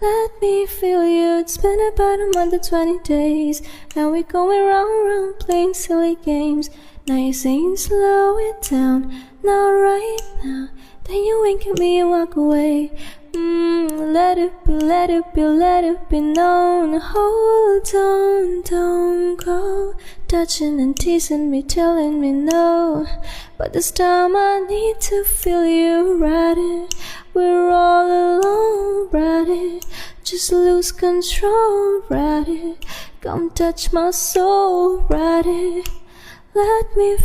Let me feel you. It's been about a month or 20 days. Now we're going round playing silly games. Now you're saying slow it down, not right now. Then you wink at me and walk away. Let it be, let it be, let it be known. Hold on, don't go touching and teasing me, telling me no. But this time I need to feel you right it. We're all alone, right it. Just lose control, right it. Come touch my soul, right it. Let me